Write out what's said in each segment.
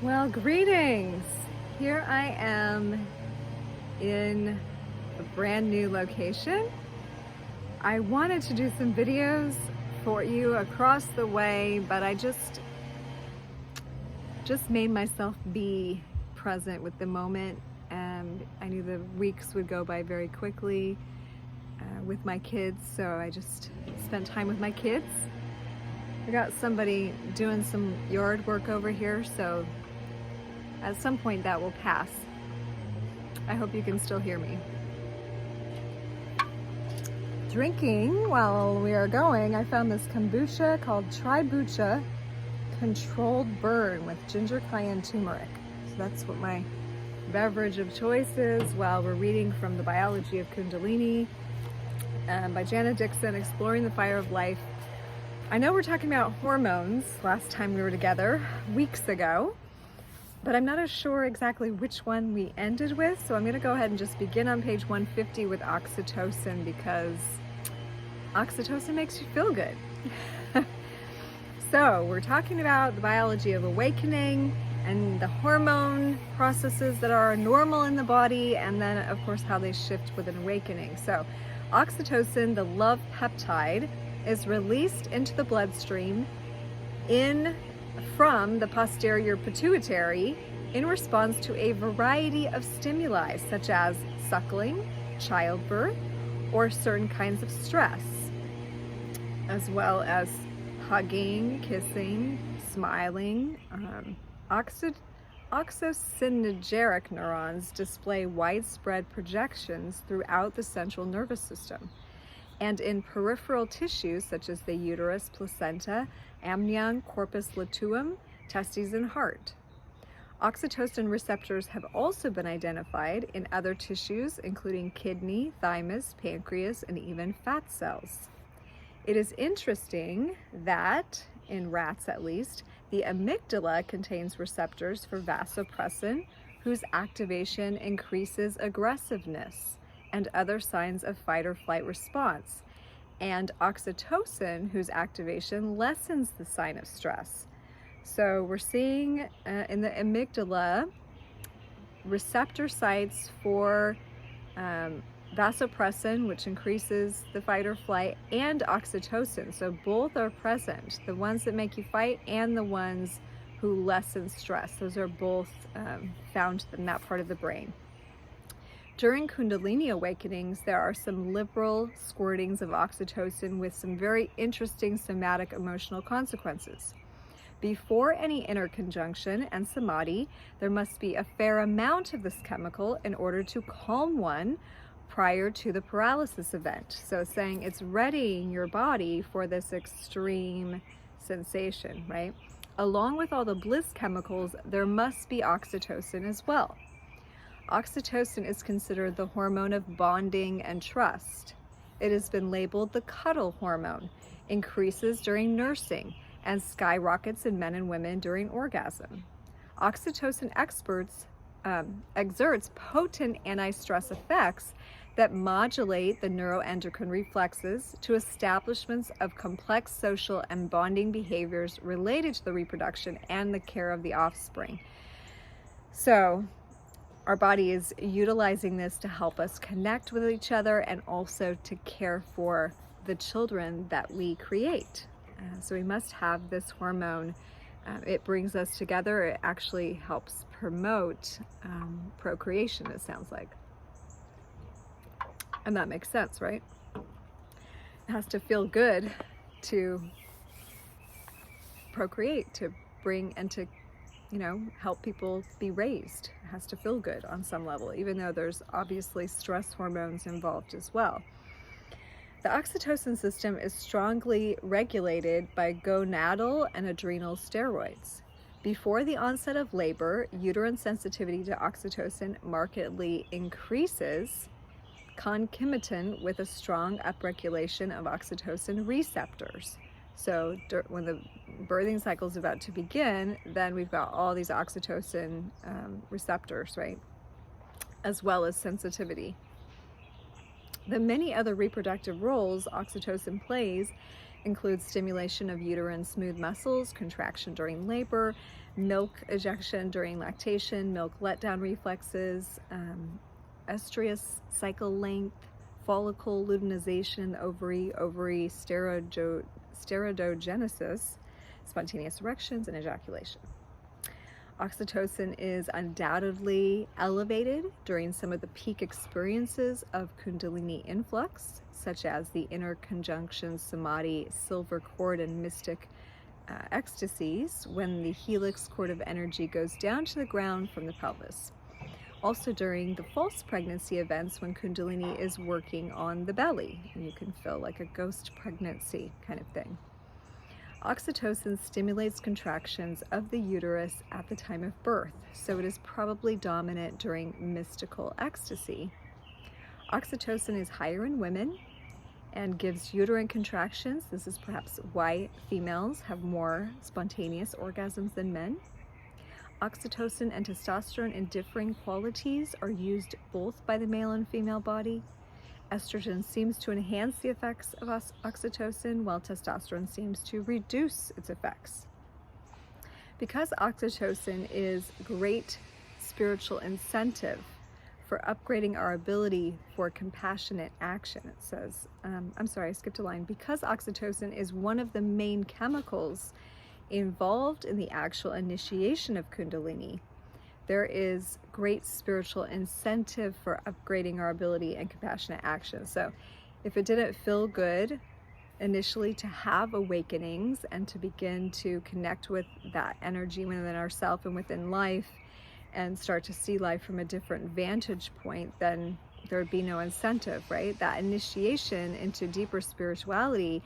Well, greetings. Here I am in a brand new location. I wanted to do some videos for you across the way, but I just made myself be present with the moment, and I knew the weeks would go by very quickly with my kids, so I just spent time with my kids. I got somebody doing some yard work over here, so at some point that will pass. I hope you can still hear me. Drinking while we are going, I found this kombucha called Tribucha Controlled Burn with ginger, cayenne, turmeric. So that's what my beverage of choice is while we're reading from The Biology of Kundalini by Jana Dixon, Exploring the Fire of Life. I know we're talking about hormones last time we were together, weeks ago, but I'm not as sure exactly which one we ended with, so I'm going to go ahead and just begin on page 150 with oxytocin, because oxytocin makes you feel good. So we're talking about the biology of awakening and the hormone processes that are normal in the body, and then of course how they shift with an awakening. So oxytocin, the love peptide, is released into the bloodstream from the posterior pituitary in response to a variety of stimuli, such as suckling, childbirth, or certain kinds of stress, as well as hugging, kissing, smiling. Oxysynergic neurons display widespread projections throughout the central nervous system and in peripheral tissues such as the uterus, placenta, amnion, corpus luteum, testes, and heart. Oxytocin receptors have also been identified in other tissues, including kidney, thymus, pancreas, and even fat cells. It is interesting that, in rats at least, the amygdala contains receptors for vasopressin, whose activation increases aggressiveness and other signs of fight or flight response, and oxytocin, whose activation lessens the sign of stress. So we're seeing in the amygdala receptor sites for vasopressin, which increases the fight or flight, and oxytocin. So both are present, the ones that make you fight and the ones who lessen stress. Those are both found in that part of the brain. During Kundalini awakenings, there are some liberal squirtings of oxytocin with some very interesting somatic emotional consequences. Before any inner conjunction and samadhi, there must be a fair amount of this chemical in order to calm one prior to the paralysis event. So it's saying it's readying your body for this extreme sensation, right? Along with all the bliss chemicals, there must be oxytocin as well. Oxytocin is considered the hormone of bonding and trust. It has been labeled the cuddle hormone, increases during nursing, and skyrockets in men and women during orgasm. Oxytocin exerts potent anti-stress effects that modulate the neuroendocrine reflexes to establishments of complex social and bonding behaviors related to the reproduction and the care of the offspring. So our body is utilizing this to help us connect with each other and also to care for the children that we create. So we must have this hormone. It brings us together. It actually helps promote procreation, it sounds like. And that makes sense, right? It has to feel good to procreate, to bring and to, help people be raised. It has to feel good on some level, even though there's obviously stress hormones involved as well. The oxytocin system is strongly regulated by gonadal and adrenal steroids. Before the onset of labor, uterine sensitivity to oxytocin markedly increases, concomitant with a strong upregulation of oxytocin receptors. So when the birthing cycle is about to begin, then we've got all these oxytocin receptors, right? As well as sensitivity. The many other reproductive roles oxytocin plays Includes stimulation of uterine smooth muscles, contraction during labor, milk ejection during lactation, milk letdown reflexes, estrous cycle length, follicle luteinization, ovary steroidogenesis, spontaneous erections, and ejaculation. Oxytocin is undoubtedly elevated during some of the peak experiences of Kundalini influx, such as the inner conjunction samadhi, silver cord, and mystic ecstasies, when the helix cord of energy goes down to the ground from the pelvis. Also during the false pregnancy events when Kundalini is working on the belly, and you can feel like a ghost pregnancy kind of thing. Oxytocin stimulates contractions of the uterus at the time of birth, so it is probably dominant during mystical ecstasy. Oxytocin is higher in women and gives uterine contractions. This is perhaps why females have more spontaneous orgasms than men. Oxytocin and testosterone in differing qualities are used both by the male and female body. Estrogen seems to enhance the effects of oxytocin, while testosterone seems to reduce its effects. Because oxytocin is great spiritual incentive for upgrading our ability for compassionate action, it says, I'm sorry, I skipped a line. Because oxytocin is one of the main chemicals involved in the actual initiation of Kundalini, there is great spiritual incentive for upgrading our ability and compassionate action. So if it didn't feel good initially to have awakenings and to begin to connect with that energy within ourselves and within life and start to see life from a different vantage point, then there would be no incentive, right? That initiation into deeper spirituality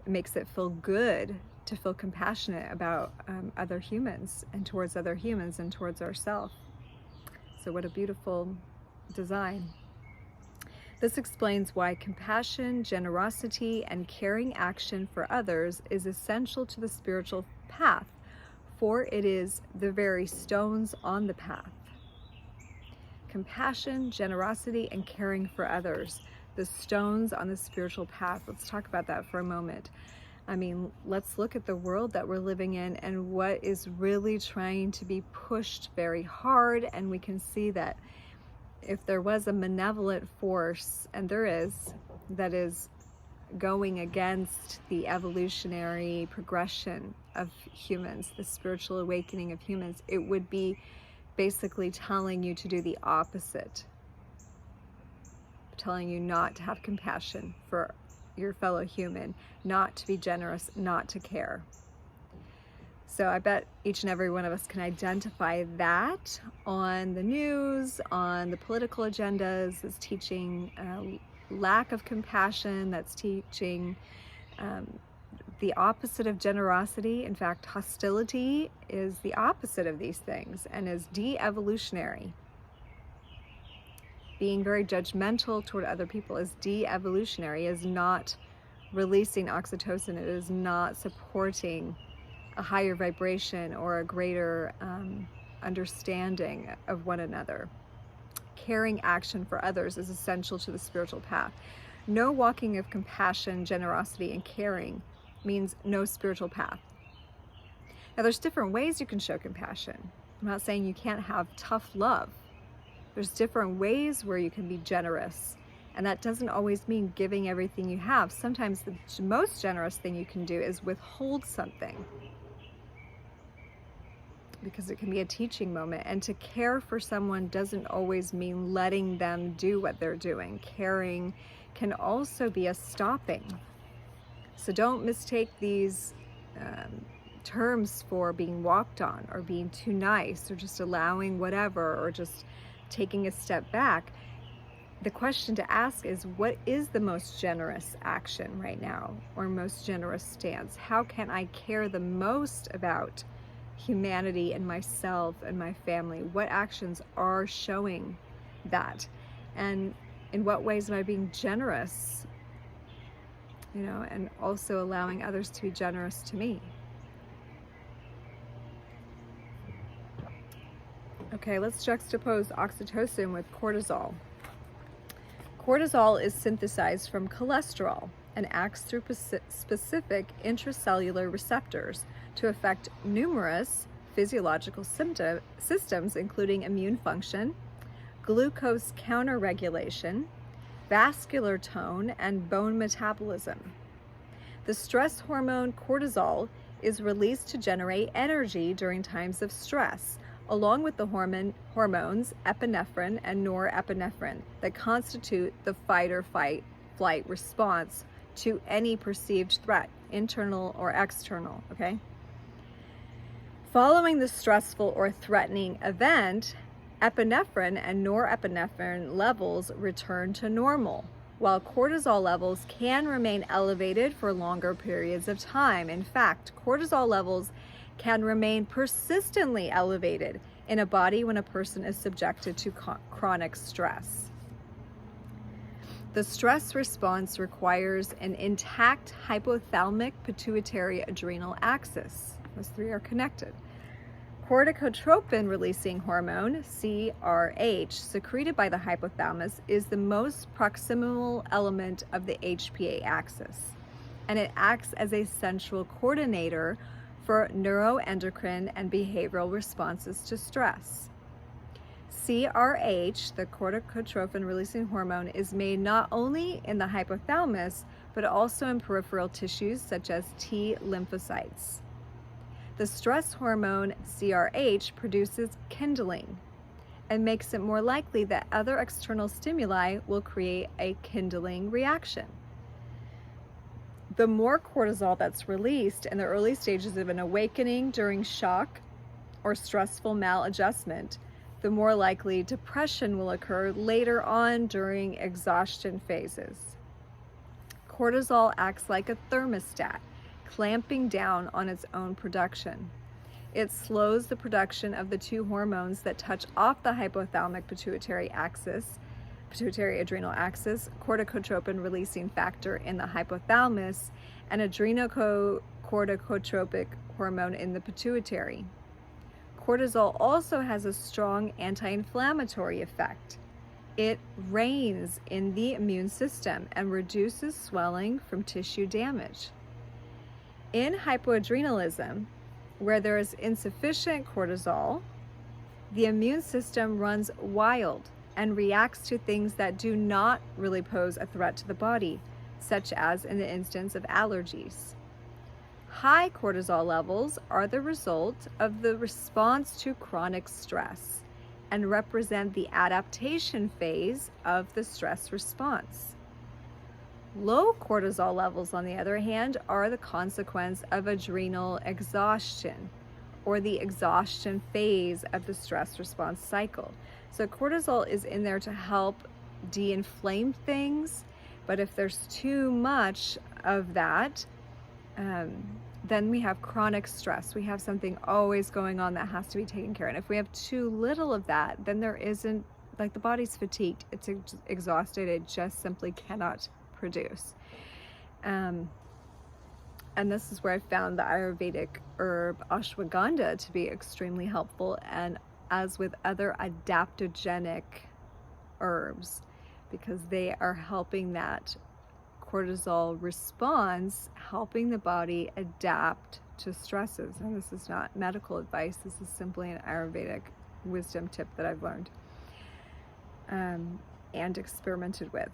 makes it feel good to feel compassionate about other humans and towards other humans and towards ourselves. So what a beautiful design. This explains why compassion, generosity, and caring action for others is essential to the spiritual path, for it is the very stones on the path. Compassion, generosity, and caring for others, the stones on the spiritual path. Let's talk about that for a moment. I mean, let's look at the world that we're living in and what is really trying to be pushed very hard. And we can see that if there was a malevolent force, and there is, that is going against the evolutionary progression of humans, the spiritual awakening of humans, it would be basically telling you to do the opposite, telling you not to have compassion for your fellow human, not to be generous, not to care. So I bet each and every one of us can identify that on the news, on the political agendas, that's teaching lack of compassion, that's teaching the opposite of generosity. In fact, hostility is the opposite of these things and is de-evolutionary. Being very judgmental toward other people is de-evolutionary, is not releasing oxytocin, it is not supporting a higher vibration or a greater understanding of one another. Caring action for others is essential to the spiritual path. No walking of compassion, generosity, and caring means no spiritual path. Now, there's different ways you can show compassion. I'm not saying you can't have tough love. There's different ways where you can be generous, and that doesn't always mean giving everything you have. Sometimes the most generous thing you can do is withhold something, because it can be a teaching moment. And to care for someone doesn't always mean letting them do what they're doing. Caring can also be a stopping. So don't mistake these terms for being walked on or being too nice or just allowing whatever or just taking a step back. The question to ask is, what is the most generous action right now, or most generous stance? How can I care the most about humanity and myself and my family? What actions are showing that? And in what ways am I being generous? And also allowing others to be generous to me. Okay, let's juxtapose oxytocin with cortisol. Cortisol is synthesized from cholesterol, and acts through specific intracellular receptors to affect numerous physiological systems, including immune function, glucose counterregulation, vascular tone, and bone metabolism. The stress hormone cortisol is released to generate energy during times of stress, along with the hormones epinephrine and norepinephrine that constitute the fight or flight response to any perceived threat, internal or external, okay? Following the stressful or threatening event, epinephrine and norepinephrine levels return to normal, while cortisol levels can remain elevated for longer periods of time. In fact, cortisol levels can remain persistently elevated in a body when a person is subjected to chronic stress. The stress response requires an intact hypothalamic pituitary adrenal axis. Those three are connected. Corticotropin releasing hormone, CRH, secreted by the hypothalamus is the most proximal element of the HPA axis, and it acts as a central coordinator for neuroendocrine and behavioral responses to stress. CRH, the corticotropin releasing hormone, is made not only in the hypothalamus, but also in peripheral tissues such as T lymphocytes. The stress hormone CRH produces kindling and makes it more likely that other external stimuli will create a kindling reaction. The more cortisol that's released in the early stages of an awakening during shock or stressful maladjustment, the more likely depression will occur later on during exhaustion phases. Cortisol acts like a thermostat, clamping down on its own production. It slows the production of the two hormones that touch off the hypothalamic pituitary adrenal axis, corticotropin releasing factor in the hypothalamus, and adrenocorticotropic hormone in the pituitary. Cortisol also has a strong anti-inflammatory effect. It reins in the immune system and reduces swelling from tissue damage. In hypoadrenalism, where there is insufficient cortisol, the immune system runs wild and reacts to things that do not really pose a threat to the body, such as in the instance of allergies. High cortisol levels are the result of the response to chronic stress and represent the adaptation phase of the stress response. Low cortisol levels, on the other hand, are the consequence of adrenal exhaustion, or the exhaustion phase of the stress response cycle. So cortisol is in there to help de-inflame things, but if there's too much of that, then we have chronic stress. We have something always going on that has to be taken care of. And if we have too little of that, then there isn't, like, the body's fatigued, it's exhausted, it just simply cannot produce. And this is where I found the Ayurvedic herb ashwagandha to be extremely helpful, and as with other adaptogenic herbs, because they are helping that cortisol response, helping the body adapt to stresses. And this is not medical advice, this is simply an Ayurvedic wisdom tip that I've learned and experimented with.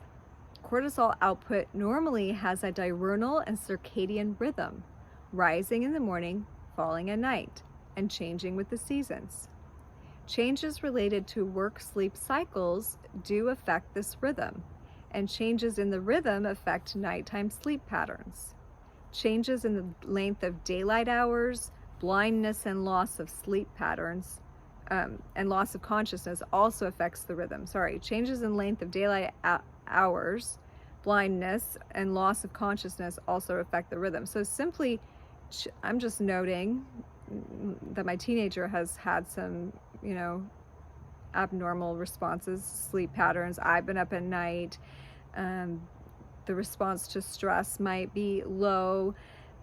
Cortisol output normally has a diurnal and circadian rhythm, rising in the morning, falling at night, and changing with the seasons. Changes related to work-sleep cycles do affect this rhythm, and changes in the rhythm affect nighttime sleep patterns. Changes in the length of daylight hours, blindness and loss of sleep patterns, and loss of consciousness also affects the rhythm. Changes in length of daylight hours, blindness, and loss of consciousness also affect the rhythm. So simply, I'm just noting that my teenager has had some, abnormal responses, sleep patterns. I've been up at night. The response to stress might be low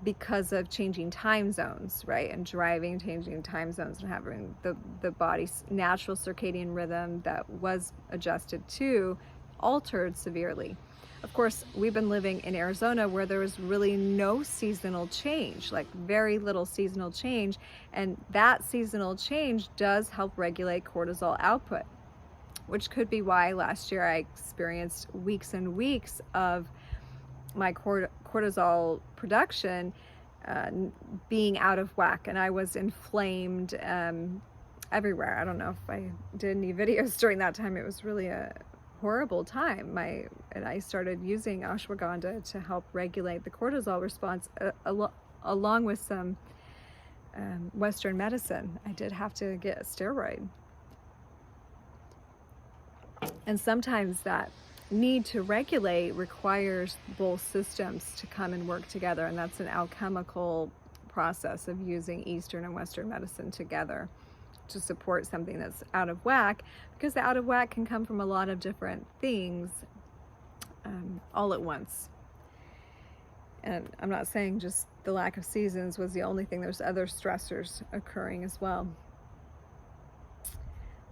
because of changing time zones, right? And driving, changing time zones, and having the body's natural circadian rhythm that was adjusted to altered severely. Of course, we've been living in Arizona where there was really no seasonal change, like very little seasonal change. And that seasonal change does help regulate cortisol output, which could be why last year I experienced weeks and weeks of my cortisol production being out of whack, and I was inflamed everywhere. I don't know if I did any videos during that time. It was really a horrible time. And I started using ashwagandha to help regulate the cortisol response along with some Western medicine. I did have to get a steroid. And sometimes that need to regulate requires both systems to come and work together, and that's an alchemical process of using Eastern and Western medicine together to support something that's out of whack, because the out of whack can come from a lot of different things all at once. And I'm not saying just the lack of seasons was the only thing. There's other stressors occurring as well.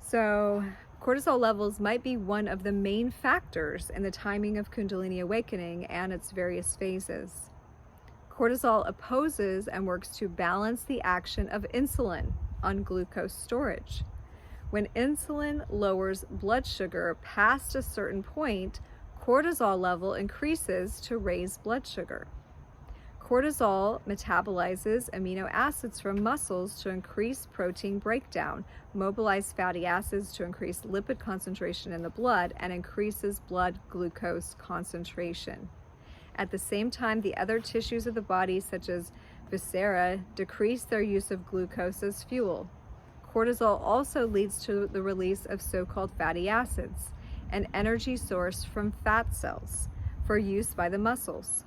So cortisol levels might be one of the main factors in the timing of Kundalini awakening and its various phases. Cortisol opposes and works to balance the action of insulin on glucose storage. When insulin lowers blood sugar past a certain point, cortisol level increases to raise blood sugar. Cortisol metabolizes amino acids from muscles to increase protein breakdown, mobilize fatty acids to increase lipid concentration in the blood, and increases blood glucose concentration. At the same time, the other tissues of the body, such as viscera, decrease their use of glucose as fuel. Cortisol also leads to the release of so-called fatty acids, an energy source from fat cells, for use by the muscles.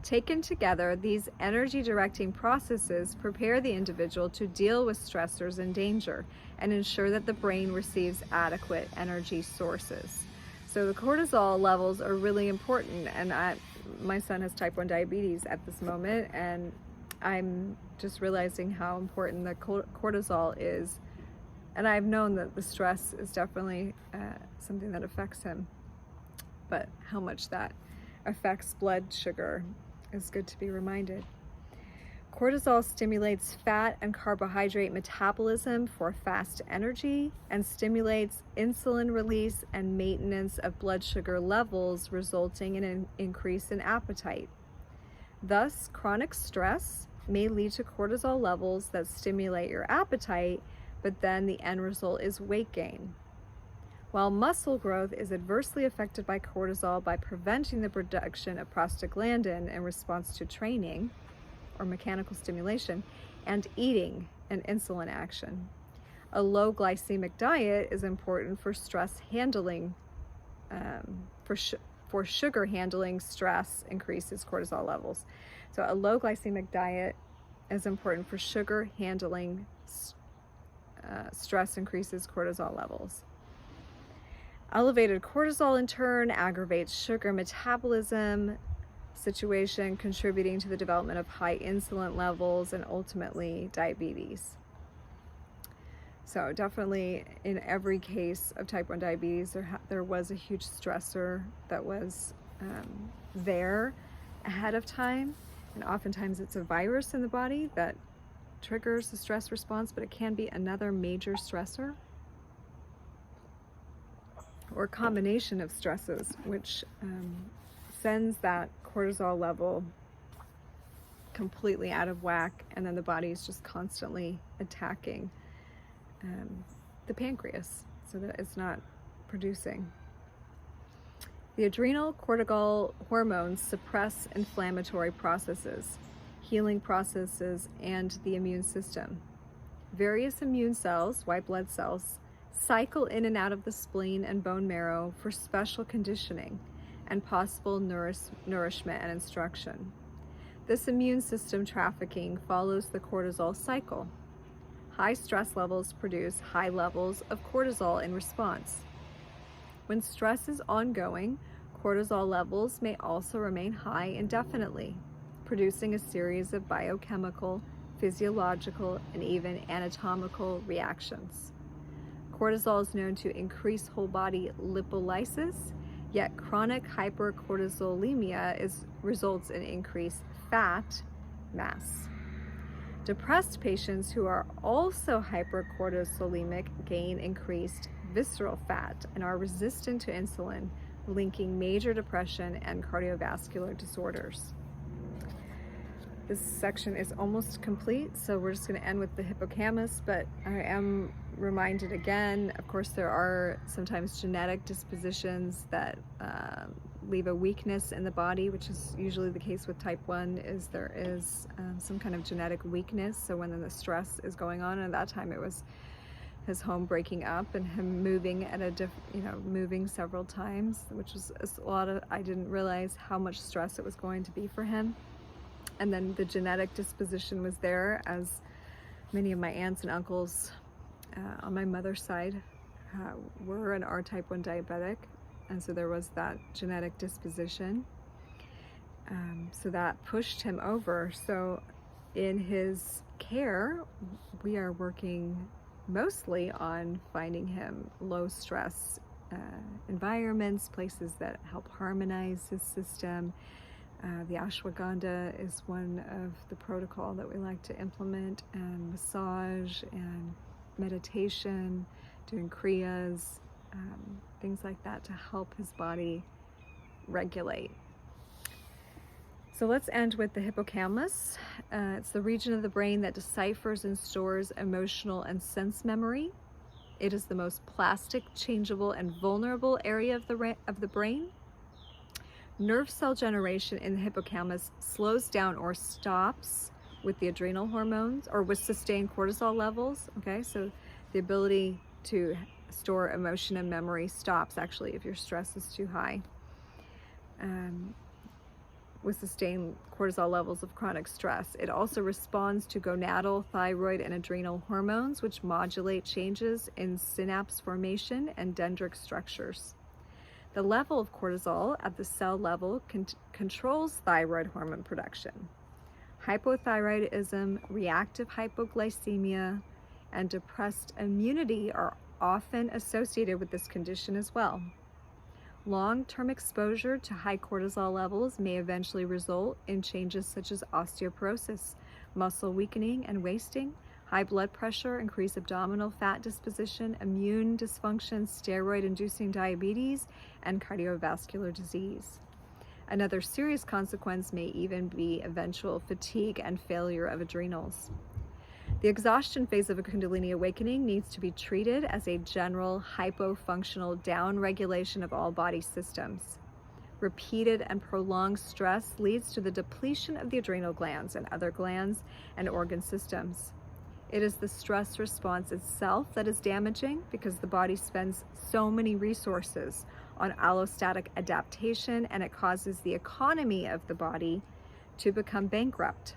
Taken together, these energy-directing processes prepare the individual to deal with stressors and danger and ensure that the brain receives adequate energy sources. So the cortisol levels are really important, and my son has type 1 diabetes at this moment, and I'm just realizing how important the cortisol is. And I've known that the stress is definitely something that affects him, but how much that affects blood sugar is good to be reminded. Cortisol stimulates fat and carbohydrate metabolism for fast energy and stimulates insulin release and maintenance of blood sugar levels, resulting in an increase in appetite. Thus, chronic stress may lead to cortisol levels that stimulate your appetite, but then the end result is weight gain. While muscle growth is adversely affected by cortisol by preventing the production of prostaglandin in response to training or mechanical stimulation and eating and insulin action. A low glycemic diet is important for stress handling, for sugar handling. Stress increases cortisol levels. So a low glycemic diet is important for sugar handling. Stress increases cortisol levels. Elevated cortisol in turn aggravates sugar metabolism situation, contributing to the development of high insulin levels and ultimately diabetes. So definitely in every case of type 1 diabetes, there was a huge stressor that was there ahead of time. And oftentimes it's a virus in the body that triggers the stress response, but it can be another major stressor or a combination of stresses, which sends that cortisol level completely out of whack, and then the body is just constantly attacking the pancreas so that it's not producing. The adrenal cortical hormones suppress inflammatory processes, healing processes, and the immune system. Various immune cells, white blood cells, cycle in and out of the spleen and bone marrow for special conditioning and possible nourishment and instruction. This immune system trafficking follows the cortisol cycle. High stress levels produce high levels of cortisol in response. When stress is ongoing, cortisol levels may also remain high indefinitely, producing a series of biochemical, physiological, and even anatomical reactions. Cortisol is known to increase whole body lipolysis, Yet chronic hypercortisolemia results in increased fat mass. Depressed patients who are also hypercortisolemic gain increased visceral fat and are resistant to insulin, linking major depression and cardiovascular disorders. This section is almost complete, so we're just going to end with the hippocampus, but I am reminded again, of course, there are sometimes genetic dispositions that leave a weakness in the body, which is usually the case with type 1, is there is some kind of genetic weakness. So when the stress is going on, and at that time it was his home breaking up and him moving at moving several times, which was a lot of, I didn't realize how much stress it was going to be for him. And then the genetic disposition was there, as many of my aunts and uncles on my mother's side were and are type 1 diabetic. And so there was that genetic disposition. So that pushed him over. So in his care, we are working mostly on finding him low stress environments, places that help harmonize his system. The ashwagandha is one of the protocol that we like to implement, and massage and meditation, doing kriyas, things like that to help his body regulate. So let's end with the hippocampus. It's the region of the brain that deciphers and stores emotional and sense memory. It is the most plastic, changeable, and vulnerable area of the brain. Nerve cell generation in the hippocampus slows down or stops with the adrenal hormones or with sustained cortisol levels. Okay, so the ability to store emotion and memory stops actually if your stress is too high. With sustained cortisol levels of chronic stress. It also responds to gonadal, thyroid, and adrenal hormones, which modulate changes in synapse formation and dendritic structures. The level of cortisol at the cell level controls thyroid hormone production. Hypothyroidism, reactive hypoglycemia, and depressed immunity are often associated with this condition as well. Long-term exposure to high cortisol levels may eventually result in changes such as osteoporosis, muscle weakening and wasting, high blood pressure, increased abdominal fat disposition, immune dysfunction, steroid-inducing diabetes, and cardiovascular disease. Another serious consequence may even be eventual fatigue and failure of adrenals. The exhaustion phase of a Kundalini awakening needs to be treated as a general hypofunctional downregulation of all body systems. Repeated and prolonged stress leads to the depletion of the adrenal glands and other glands and organ systems. It is the stress response itself that is damaging because the body spends so many resources on allostatic adaptation, and it causes the economy of the body to become bankrupt.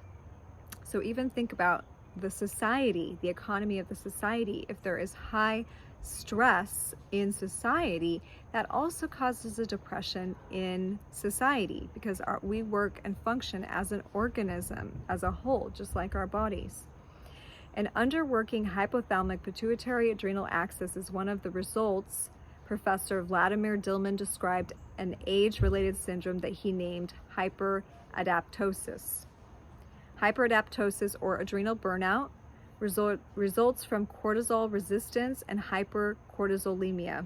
So even think about the society, the economy of the society. If there is high stress in society, that also causes a depression in society because we work and function as an organism as a whole, just like our bodies. An underworking hypothalamic pituitary adrenal axis is one of the results. Professor Vladimir Dillman described an age-related syndrome that he named hyperadaptosis. Hyperadaptosis, or adrenal burnout, results from cortisol resistance and hypercortisolemia.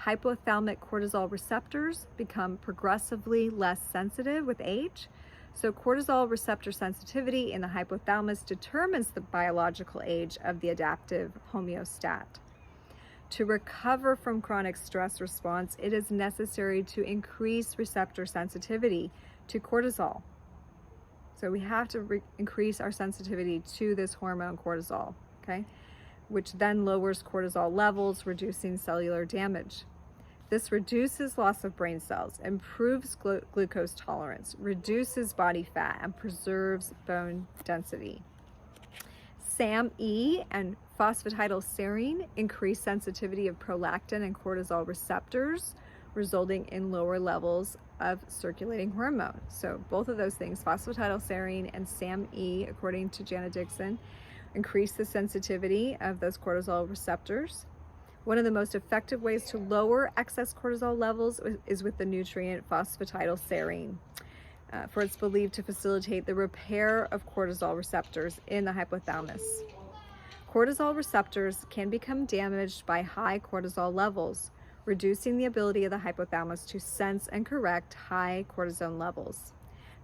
Hypothalamic cortisol receptors become progressively less sensitive with age. So cortisol receptor sensitivity in the hypothalamus determines the biological age of the adaptive homeostat. To recover from chronic stress response, it is necessary to increase receptor sensitivity to cortisol. So we have to increase our sensitivity to this hormone cortisol, okay, which then lowers cortisol levels, reducing cellular damage. This reduces loss of brain cells, improves glucose tolerance, reduces body fat, and preserves bone density. SAMe and phosphatidylserine increase sensitivity of prolactin and cortisol receptors, resulting in lower levels of circulating hormone. So both of those things, phosphatidylserine and SAMe, according to Jana Dixon, increase the sensitivity of those cortisol receptors, One of the most effective ways to lower excess cortisol levels is with the nutrient phosphatidylserine, for it's believed to facilitate the repair of cortisol receptors in the hypothalamus. Cortisol receptors can become damaged by high cortisol levels, reducing the ability of the hypothalamus to sense and correct high cortisone levels.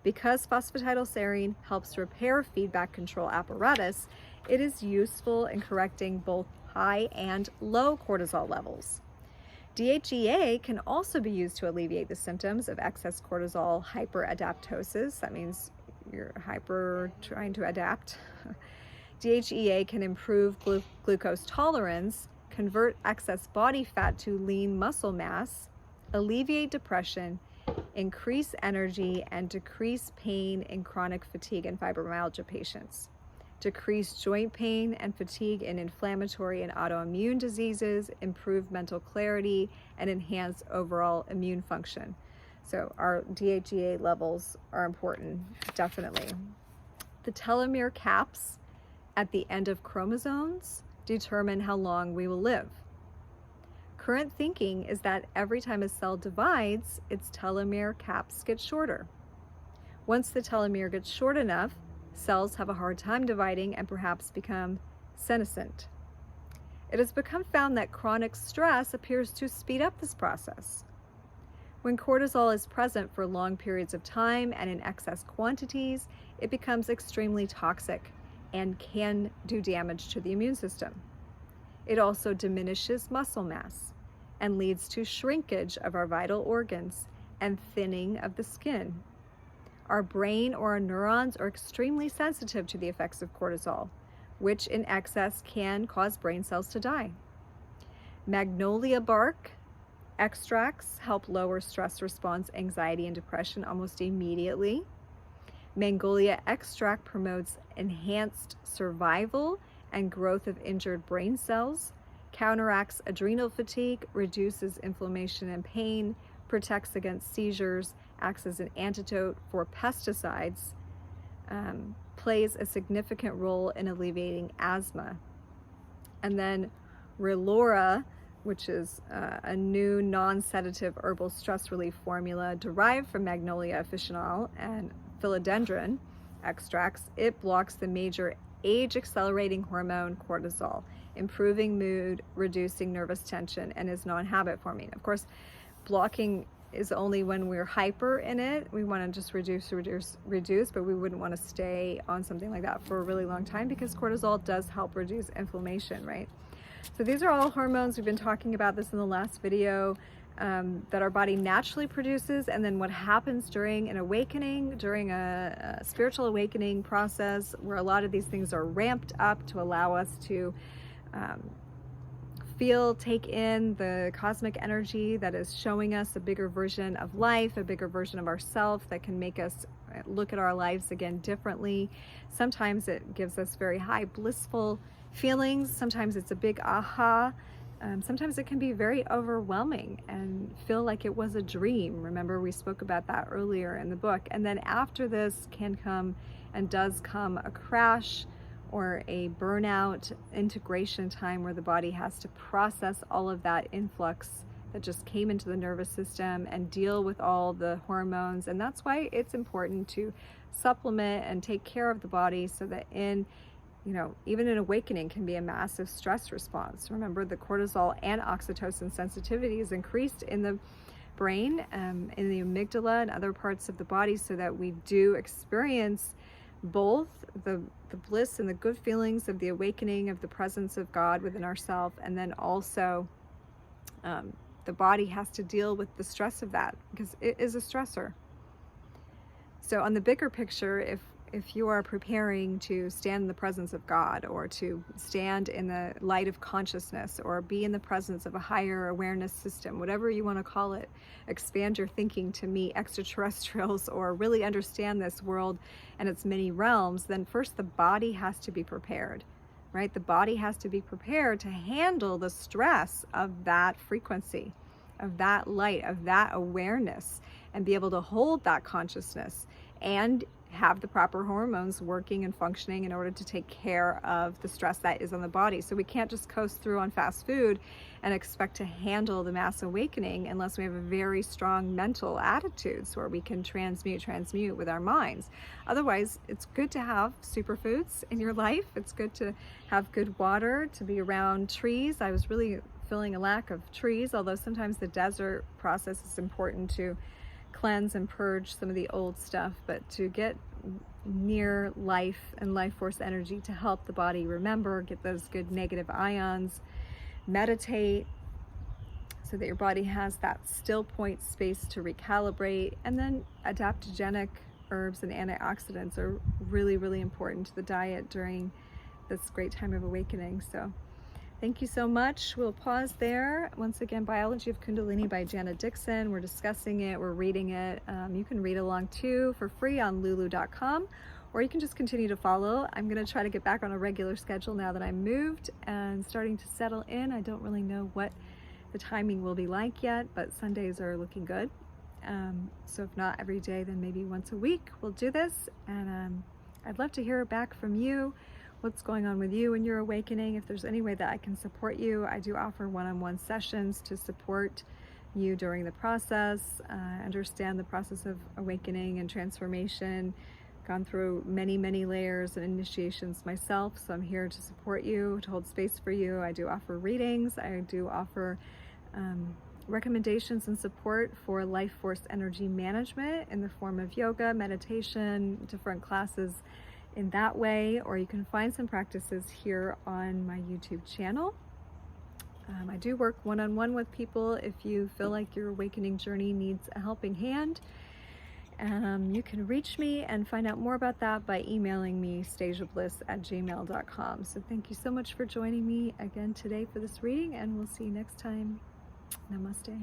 Because phosphatidylserine helps repair feedback control apparatus, it is useful in correcting both high and low cortisol levels. DHEA can also be used to alleviate the symptoms of excess cortisol hyperadaptosis. That means you're trying to adapt. DHEA can improve glucose tolerance, convert excess body fat to lean muscle mass, alleviate depression, increase energy, and decrease pain in chronic fatigue and fibromyalgia patients, decrease joint pain and fatigue in inflammatory and autoimmune diseases, improve mental clarity, and enhance overall immune function. So our DHEA levels are important, definitely. The telomere caps at the end of chromosomes determine how long we will live. Current thinking is that every time a cell divides, its telomere caps get shorter. Once the telomere gets short enough, cells have a hard time dividing and perhaps become senescent. It has become found that chronic stress appears to speed up this process. When cortisol is present for long periods of time and in excess quantities, it becomes extremely toxic and can do damage to the immune system. It also diminishes muscle mass and leads to shrinkage of our vital organs and thinning of the skin. Our brain or our neurons are extremely sensitive to the effects of cortisol, which in excess can cause brain cells to die. Magnolia bark extracts help lower stress response, anxiety, and depression almost immediately. Magnolia extract promotes enhanced survival and growth of injured brain cells, counteracts adrenal fatigue, reduces inflammation and pain, protects against seizures, acts as an antidote for pesticides, plays a significant role in alleviating asthma. And then Relora, which is a new non-sedative herbal stress relief formula derived from Magnolia officinale and philodendron extracts. It blocks the major age-accelerating hormone cortisol, improving mood, reducing nervous tension, and is non-habit forming. Of course, blocking is only when we're hyper in it. We want to just reduce, but we wouldn't want to stay on something like that for a really long time because cortisol does help reduce inflammation, right? So these are all hormones. We've been talking about this in the last video, that our body naturally produces, and then what happens during an awakening, during a spiritual awakening process, where a lot of these things are ramped up to allow us to take in the cosmic energy that is showing us a bigger version of life, a bigger version of ourselves that can make us look at our lives again differently. Sometimes it gives us very high blissful feelings. Sometimes it's a big aha. Sometimes it can be very overwhelming and feel like it was a dream. Remember, we spoke about that earlier in the book. And then after this can come and does come a crash or a burnout integration time where the body has to process all of that influx that just came into the nervous system and deal with all the hormones. And that's why it's important to supplement and take care of the body so that even an awakening can be a massive stress response. Remember, the cortisol and oxytocin sensitivity is increased in the brain, in the amygdala and other parts of the body, so that we do experience both the bliss and the good feelings of the awakening of the presence of God within ourselves, and then also the body has to deal with the stress of that because it is a stressor. So on the bigger picture, if you are preparing to stand in the presence of God, or to stand in the light of consciousness, or be in the presence of a higher awareness system, whatever you want to call it, expand your thinking to meet extraterrestrials, or really understand this world and its many realms, then first the body has to be prepared, right? The body has to be prepared to handle the stress of that frequency, of that light, of that awareness, and be able to hold that consciousness and have the proper hormones working and functioning in order to take care of the stress that is on the body. So we can't just coast through on fast food and expect to handle the mass awakening unless we have a very strong mental attitudes where we can transmute with our minds. Otherwise, it's good to have superfoods in your life. It's good to have good water, to be around trees. I was really feeling a lack of trees, although sometimes the desert process is important to cleanse and purge some of the old stuff, but to get near life and life force energy to help the body remember, get those good negative ions, meditate so that your body has that still point space to recalibrate. And then adaptogenic herbs and antioxidants are really, really important to the diet during this great time of awakening. So thank you so much. We'll pause there. Once again, Biology of Kundalini by Jana Dixon. We're discussing it, we're reading it. You can read along too for free on lulu.com, or you can just continue to follow. I'm going to try to get back on a regular schedule now that I'm moved and starting to settle in. I don't really know what the timing will be like yet, but Sundays are looking good. So if not every day, then maybe once a week we'll do this. And I'd love to hear back from you. What's going on with you and your awakening? If there's any way that I can support you, I do offer one-on-one sessions to support you during the process. Understand the process of awakening and transformation. Gone through many, many layers and initiations myself, so I'm here to support you, to hold space for you. I do offer readings. I do offer recommendations and support for life force energy management in the form of yoga, meditation, different classes in that way, or you can find some practices here on my YouTube channel. I do work one-on-one with people if you feel like your awakening journey needs a helping hand. You can reach me and find out more about that by emailing me stageofbliss@gmail.com. So thank you so much for joining me again today for this reading, and we'll see you next time. Namaste.